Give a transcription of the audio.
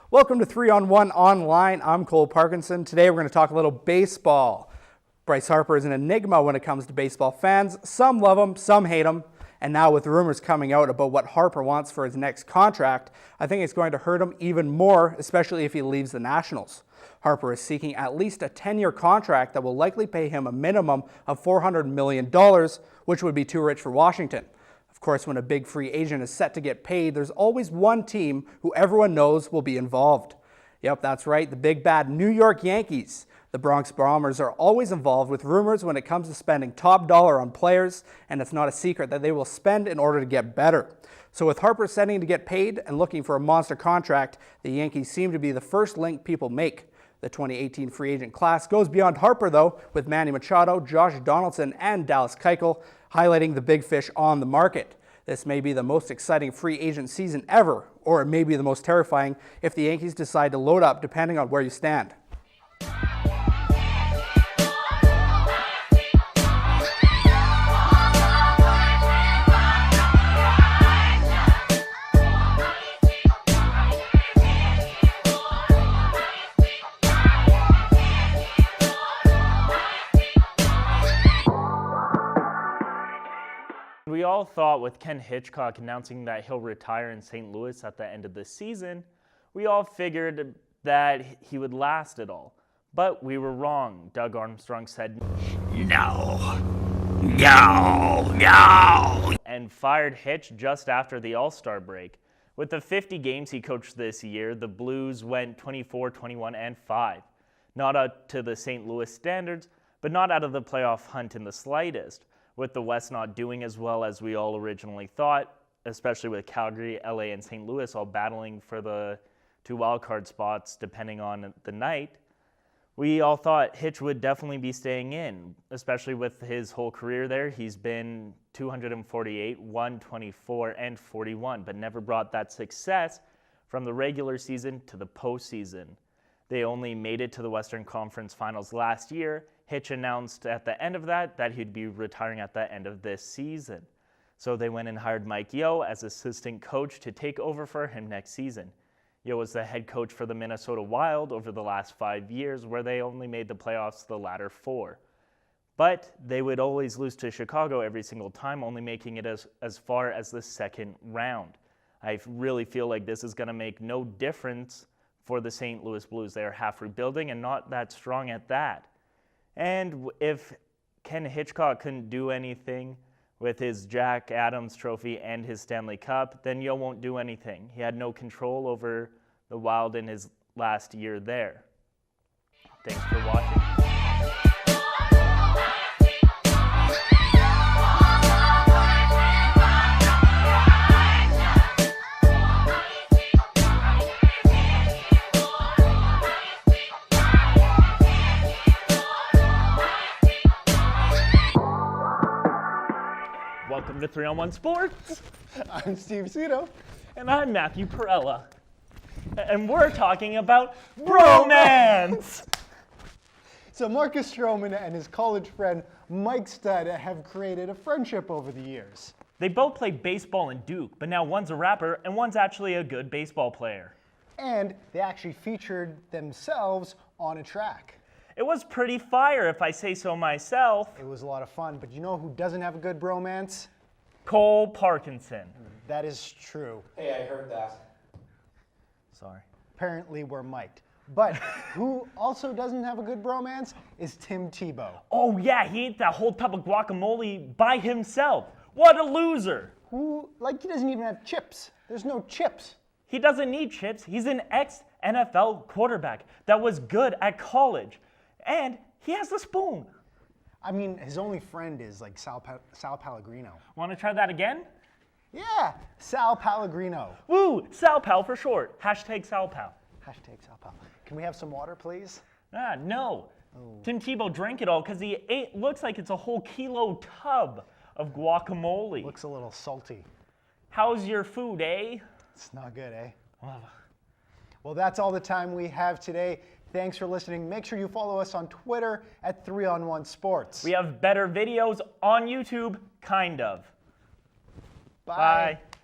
Welcome to 3-on-1 Online. I'm Cole Parkinson. Today we're going to talk a little baseball. Bryce Harper is an enigma when it comes to baseball fans. Some love him, some hate him. And now with rumors coming out about what Harper wants for his next contract, I think it's going to hurt him even more, especially if he leaves the Nationals. Harper is seeking at least a 10-year contract that will likely pay him a minimum of $400 million, which would be too rich for Washington. Of course, when a big free agent is set to get paid, there's always one team who everyone knows will be involved. Yep, that's right, the big bad New York Yankees. The Bronx Bombers are always involved with rumors when it comes to spending top dollar on players, and it's not a secret that they will spend in order to get better. So with Harper setting to get paid and looking for a monster contract, the Yankees seem to be the first link people make. The 2018 free agent class goes beyond Harper, though, with Manny Machado, Josh Donaldson, and Dallas Keuchel highlighting the big fish on the market. This may be the most exciting free agent season ever, or it may be the most terrifying if the Yankees decide to load up depending on where you stand. We all thought with Ken Hitchcock announcing that he'll retire in St. Louis at the end of the season, we all figured that he would last it all. But we were wrong. Doug Armstrong said, "No, no, no," and fired Hitch just after the All-Star break. With the 50 games he coached this year, the Blues went 24, 21, and 5. Not up to the St. Louis standards, but not out of the playoff hunt in the slightest. With the West not doing as well as we all originally thought, especially with Calgary, LA, and St. Louis all battling for the 2 wildcard spots depending on the night, we all thought Hitch would definitely be staying in, especially with his whole career there. He's been 248, 124, and 41, but never brought that success from the regular season to the postseason. They only made it to the Western Conference Finals last year. Hitch announced at the end of that he'd be retiring at the end of this season. So they went and hired Mike Yeo as assistant coach to take over for him next season. Yeo was the head coach for the Minnesota Wild over the last 5 years, where they only made the playoffs the latter 4. But they would always lose to Chicago every single time, only making it as far as the second round. I really feel like this is going to make no difference for the St. Louis Blues. They are half rebuilding and not that strong at that. And if Ken Hitchcock couldn't do anything with his Jack Adams trophy and his Stanley Cup, then Yeo won't do anything. He had no control over the Wild in his last year there. Thanks for watching. Welcome to 3-on-1 Sports. I'm Steve Cito. And I'm Matthew Perrella. And we're talking about Bromance. So Marcus Stroman and his college friend Mike Stud have created a friendship over the years. They both play baseball in Duke, but now one's a rapper and one's actually a good baseball player. And they actually featured themselves on a track. It was pretty fire, if I say so myself. It was a lot of fun, but you know who doesn't have a good bromance? Cole Parkinson. That is true. Hey, I heard that. Sorry. Apparently we're mic'd. But who also doesn't have a good bromance is Tim Tebow. Oh yeah, he ate that whole tub of guacamole by himself. What a loser. Who, like, he doesn't even have chips. There's no chips. He doesn't need chips. He's an ex-NFL quarterback that was good at college. And he has the spoon. I mean, his only friend is like Sal Pellegrino. Want to try that again? Yeah, Sal Pellegrino. Woo, Sal Pal for short. Hashtag Sal Pal. Hashtag Sal Pal. Can we have some water, please? No. Oh. Tim Tebow drank it all because he ate, looks like it's a whole kilo tub of guacamole. Looks a little salty. How's your food, eh? It's not good, eh? Well, that's all the time we have today. Thanks for listening. Make sure you follow us on Twitter at 3-on-1 Sports. We have better videos on YouTube, kind of. Bye. Bye.